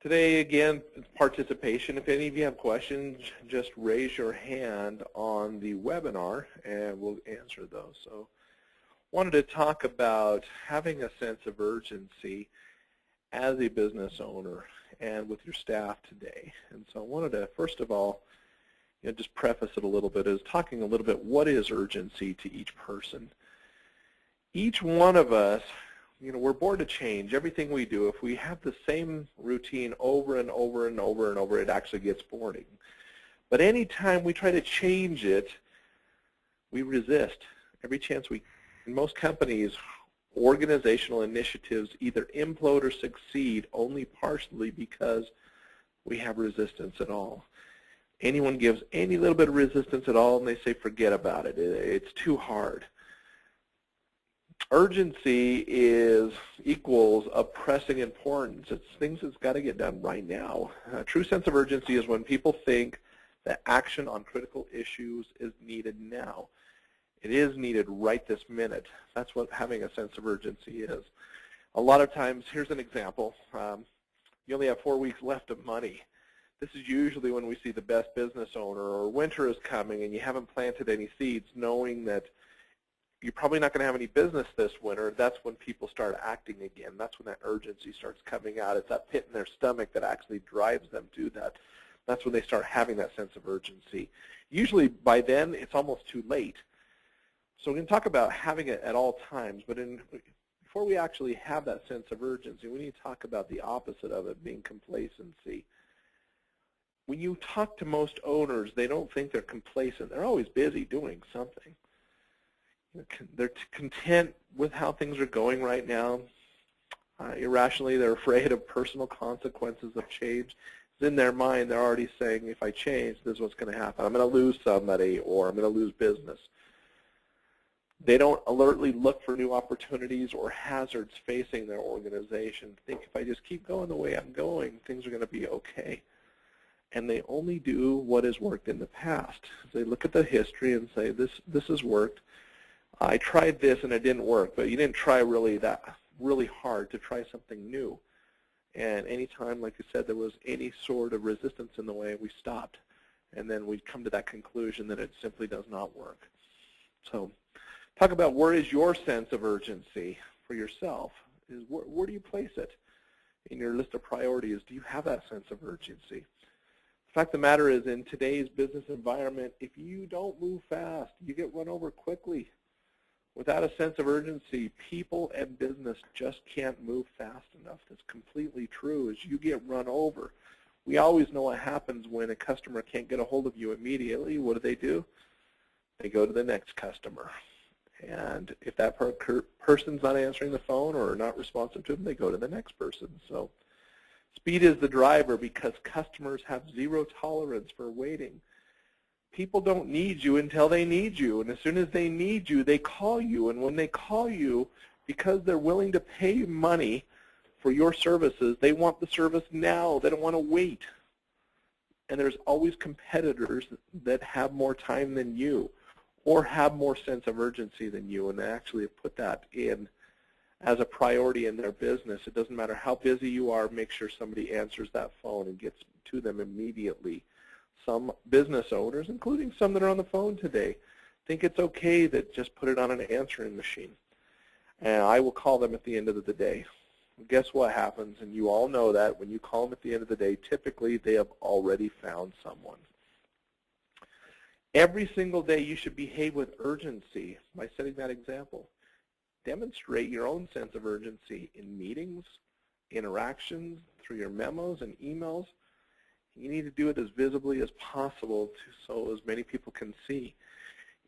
Today, again, participation. If any of you have questions, just raise your hand on the webinar and we'll answer those. So wanted to talk about having a sense of urgency as a business owner and with your staff today. And so I wanted to, first of all, just preface it a little bit as talking a little bit what is urgency to each person. Each one of us, we're born to change. Everything we do, if we have the same routine over and over and over and over, it actually gets boring. But anytime we try to change it, we resist. Every chance we, in most companies, organizational initiatives either implode or succeed only partially because we have resistance at all. Anyone gives any little bit of resistance at all and they say forget about it. It's too hard. Urgency equals of pressing importance. It's things that's got to get done right now. A true sense of urgency is when people think that action on critical issues is needed now. It is needed right this minute. That's what having a sense of urgency is. A lot of times, here's an example. You only have 4 weeks left of money. This is usually when we see the best business owner, or winter is coming and you haven't planted any seeds, knowing that you're probably not going to have any business this winter. That's when people start acting again. That's when that urgency starts coming out. It's that pit in their stomach that actually drives them to that. That's when they start having that sense of urgency. Usually by then, it's almost too late. So we're going to talk about having it at all times, but before we actually have that sense of urgency, we need to talk about the opposite of it, being complacency. When you talk to most owners, they don't think they're complacent. They're always busy doing something. They're content with how things are going right now. Irrationally, they're afraid of personal consequences of change. In their mind, they're already saying, if I change, this is what's going to happen. I'm going to lose somebody, or I'm going to lose business. They don't alertly look for new opportunities or hazards facing their organization. Think if I just keep going the way I'm going, things are going to be okay. And they only do what has worked in the past. They look at the history and say, this has worked. I tried this and it didn't work, but you didn't try really hard to try something new. And anytime, like I said, there was any sort of resistance in the way, we stopped. And then we'd come to that conclusion that it simply does not work. So talk about where is your sense of urgency for yourself. Where do you place it in your list of priorities? Do you have that sense of urgency? The fact of the matter is, in today's business environment, if you don't move fast, you get run over quickly. Without a sense of urgency, people and business just can't move fast enough. That's completely true. As you get run over, we always know what happens when a customer can't get a hold of you immediately. What do? They go to the next customer. And if that person's not answering the phone or not responsive to them, they go to the next person. So speed is the driver because customers have zero tolerance for waiting. People don't need you until they need you, and as soon as they need you, they call you, and when they call you, because they're willing to pay money for your services, they want the service now. They don't want to wait. And there's always competitors that have more time than you or have more sense of urgency than you, and they actually have put that in as a priority in their business. It doesn't matter how busy you are, make sure somebody answers that phone and gets to them immediately. Some business owners, including some that are on the phone today, think it's okay that just put it on an answering machine. And I will call them at the end of the day. Guess what happens? And you all know that when you call them at the end of the day, typically they have already found someone. Every single day you should behave with urgency by setting that example. Demonstrate your own sense of urgency in meetings, interactions, through your memos and emails. You need to do it as visibly as possible so as many people can see.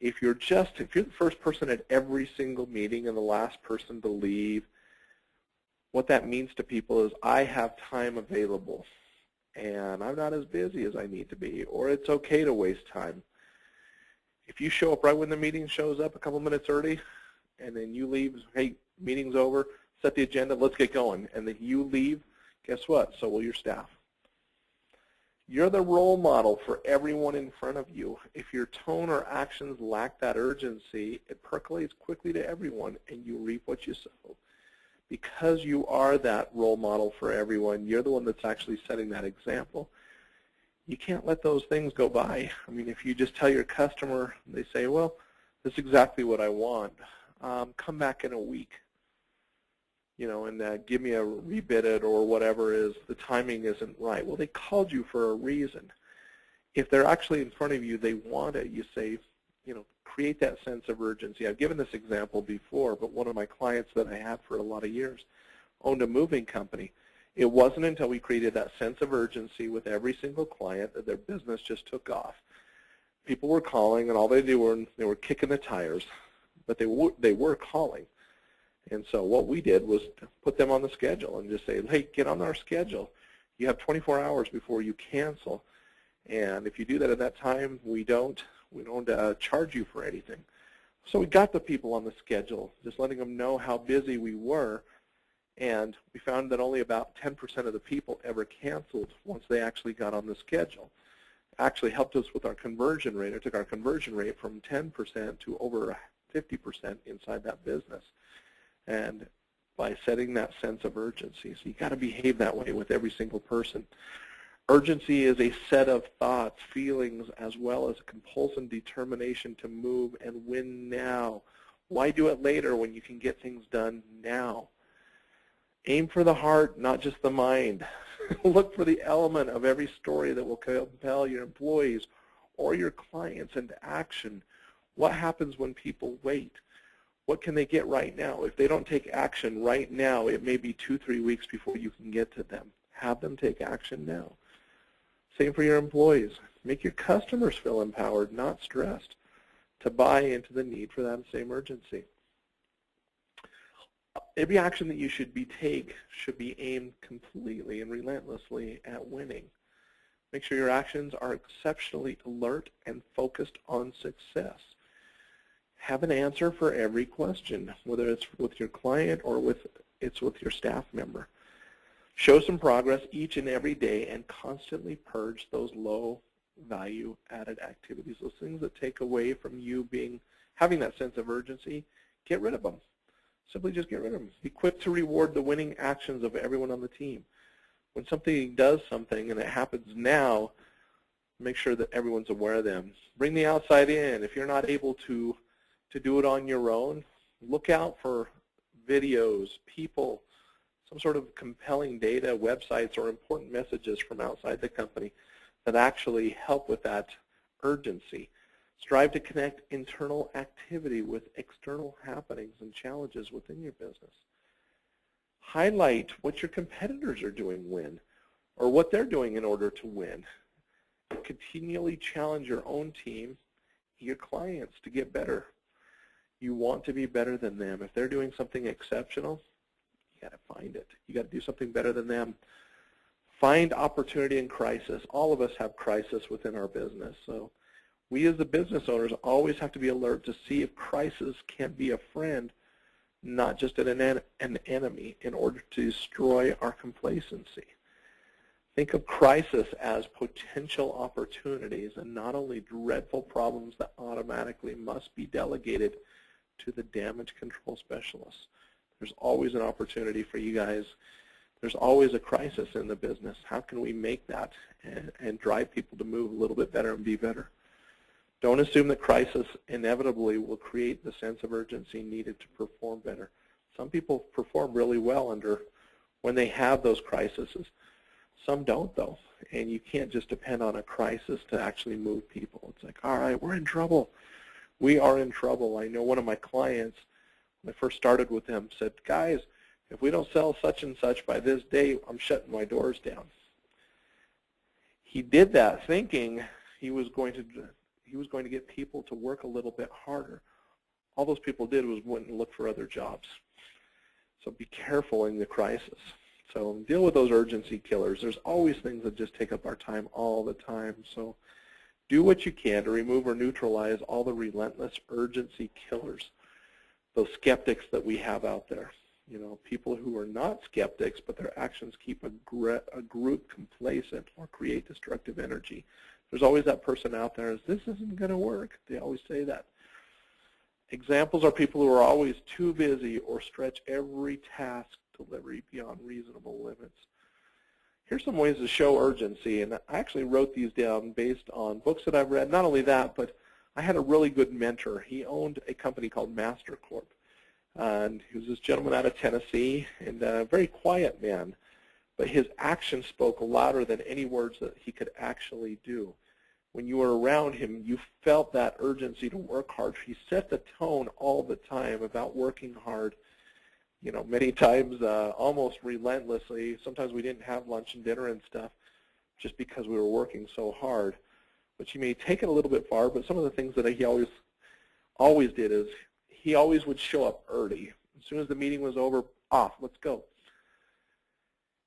If you're the first person at every single meeting and the last person to leave, what that means to people is I have time available and I'm not as busy as I need to be, or it's okay to waste time. If you show up right when the meeting shows up a couple minutes early and then you leave, hey, meeting's over, set the agenda, let's get going, and then you leave, guess what? So will your staff. You're the role model for everyone in front of you. If your tone or actions lack that urgency, it percolates quickly to everyone, and you reap what you sow. because you are that role model for everyone, you're the one that's actually setting that example, you can't let those things go by. I mean, if you just tell your customer, they say, well, this is exactly what I want, come back in a week, and give me a rebid it or whatever is, the timing isn't right. Well, they called you for a reason. If they're actually in front of you, they want it, you say, create that sense of urgency. I've given this example before, but one of my clients that I had for a lot of years owned a moving company. It wasn't until we created that sense of urgency with every single client that their business just took off. People were calling, and all they were kicking the tires, but they were calling. And so what we did was to put them on the schedule and just say, hey, get on our schedule. You have 24 hours before you cancel. And if you do that at that time, we don't charge you for anything. So we got the people on the schedule, just letting them know how busy we were. And we found that only about 10% of the people ever canceled once they actually got on the schedule. It actually helped us with our conversion rate. It took our conversion rate from 10% to over 50% inside that business. And by setting that sense of urgency. So you got to behave that way with every single person. Urgency is a set of thoughts, feelings, as well as a compulsive determination to move and win now. Why do it later when you can get things done now? Aim for the heart, not just the mind. Look for the element of every story that will compel your employees or your clients into action. What happens when people wait? What can they get right now? If they don't take action right now, it may be 2-3 weeks before you can get to them. Have them take action now. Same for your employees. Make your customers feel empowered, not stressed, to buy into the need for that same urgency. Every action that you should be aimed completely and relentlessly at winning. Make sure your actions are exceptionally alert and focused on success. Have an answer for every question, whether it's with your client or it's with your staff member. Show some progress each and every day and constantly purge those low value added activities, those things that take away from you having that sense of urgency. Get rid of them. Simply just get rid of them. Be quick to reward the winning actions of everyone on the team. When somebody does something and it happens now, make sure that everyone's aware of them. Bring the outside in. If you're not able to do it on your own, look out for videos, people, some sort of compelling data, websites, or important messages from outside the company that actually help with that urgency. Strive to connect internal activity with external happenings and challenges within your business. Highlight what your competitors are doing or what they're doing in order to win. Continually challenge your own team, your clients, to get better. You want to be better than them. If they're doing something exceptional, you got to find it. You got to do something better than them. Find opportunity in crisis. All of us have crisis within our business. So we as the business owners always have to be alert to see if crisis can be a friend, not just an enemy, in order to destroy our complacency. Think of crisis as potential opportunities and not only dreadful problems that automatically must be delegated to the damage control specialists. There's always an opportunity for you guys. There's always a crisis in the business. How can we make that and drive people to move a little bit better and be better? Don't assume that crisis inevitably will create the sense of urgency needed to perform better. Some people perform really well when they have those crises. Some don't, though, and you can't just depend on a crisis to actually move people. It's like, all right, we're in trouble. We are in trouble. I know one of my clients, when I first started with them, said, guys, if we don't sell such and such by this date, I'm shutting my doors down. He did that thinking he was going to get people to work a little bit harder. All those people did was went and look for other jobs. So be careful in the crisis. So deal with those urgency killers. There's always things that just take up our time all the time. So do what you can to remove or neutralize all the relentless urgency killers, those skeptics that we have out there. People who are not skeptics, but their actions keep a group complacent or create destructive energy. There's always that person out there, this isn't going to work. They always say that. Examples are people who are always too busy or stretch every task delivery beyond reasonable limits. Here's some ways to show urgency, and I actually wrote these down based on books that I've read. Not only that, but I had a really good mentor. He owned a company called Master Corp, and he was this gentleman out of Tennessee, and a very quiet man, but his actions spoke louder than any words that he could actually do. When you were around him, you felt that urgency to work hard. He set the tone all the time about working hard, you know, many times almost relentlessly. Sometimes we didn't have lunch and dinner and stuff just because we were working so hard. But you may take it a little bit far, but some of the things that he always did is he always would show up early. As soon as the meeting was over, off, let's go.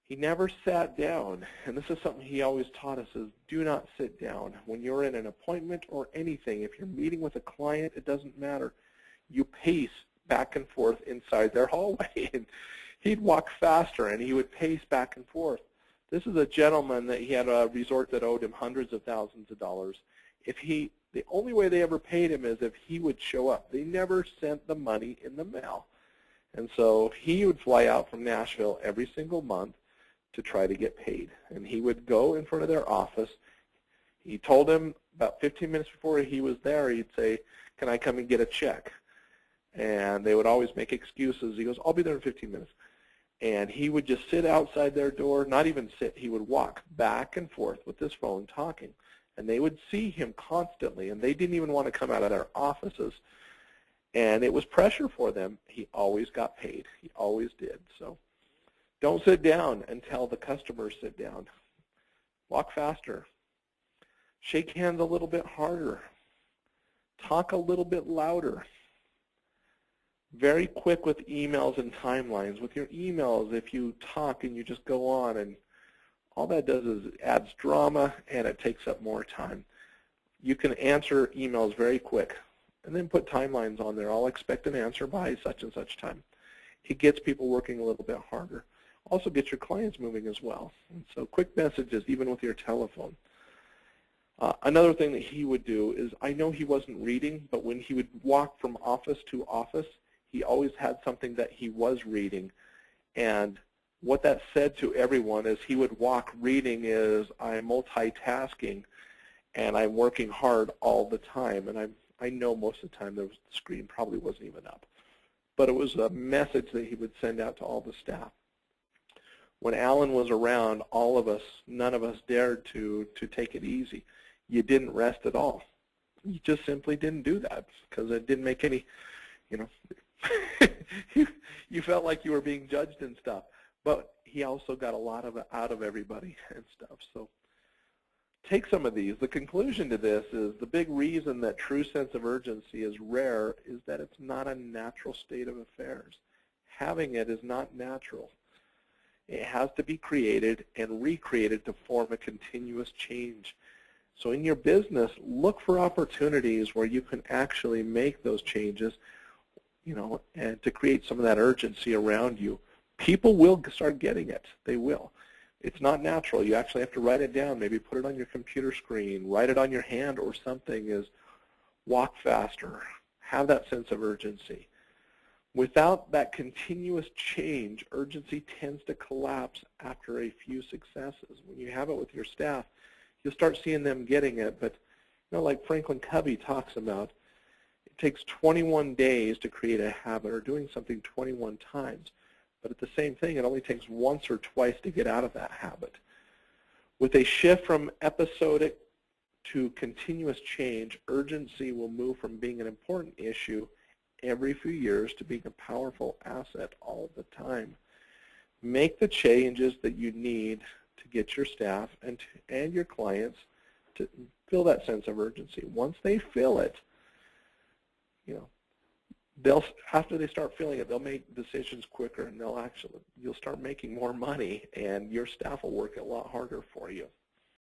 He never sat down, and this is something he always taught us, is do not sit down. When you're in an appointment or anything, if you're meeting with a client, it doesn't matter. You pace back and forth inside their hallway. And he'd walk faster, and he would pace back and forth. This is a gentleman that he had a resort that owed him hundreds of thousands of dollars. The only way they ever paid him is if he would show up. They never sent the money in the mail. And so he would fly out from Nashville every single month to try to get paid. And he would go in front of their office. He told him about 15 minutes before he was there, he'd say, can I come and get a check? And they would always make excuses. He goes, I'll be there in 15 minutes. And he would just sit outside their door, not even sit. He would walk back and forth with his phone talking. And they would see him constantly, and they didn't even want to come out of their offices. And it was pressure for them. He always got paid. He always did. So don't sit down until the customers sit down. Walk faster. Shake hands a little bit harder. Talk a little bit louder. Very quick with emails and timelines. With your emails, if you talk and you just go on, and all that does is adds drama and it takes up more time. You can answer emails very quick and then put timelines on there. I'll expect an answer by such and such time. It gets people working a little bit harder. Also get your clients moving as well. And so quick messages, even with your telephone. Another thing that he would do is, I know he wasn't reading, but when he would walk from office to office, he always had something that he was reading. And what that said to everyone is he would walk reading is, I'm multitasking and I'm working hard all the time. And I know most of the time the screen probably wasn't even up. But it was a message that he would send out to all the staff. When Alan was around, all of us, none of us dared to take it easy. You didn't rest at all. You just simply didn't do that because it didn't make any, you know, you felt like you were being judged and stuff. But he also got a lot of it out of everybody and stuff. So take some of these. The conclusion to this is the big reason that true sense of urgency is rare is that it's not a natural state of affairs. Having it is not natural. It has to be created and recreated to form a continuous change. So in your business, look for opportunities where you can actually make those changes, you know, and to create some of that urgency around you. People will start getting it. They will. It's not natural. You actually have to write it down, maybe put it on your computer screen, write it on your hand or something, is walk faster, have that sense of urgency. Without that continuous change, urgency tends to collapse after a few successes. When you have it with your staff, you'll start seeing them getting it. But you know, like Franklin Covey talks about, it takes 21 days to create a habit, or doing something 21 times. But at the same thing, it only takes once or twice to get out of that habit. With a shift from episodic to continuous change, urgency will move from being an important issue every few years to being a powerful asset all the time. Make the changes that you need to get your staff and your clients to feel that sense of urgency. Once they feel it, you know, after they start feeling it, they'll make decisions quicker, and you'll start making more money, and your staff will work a lot harder for you.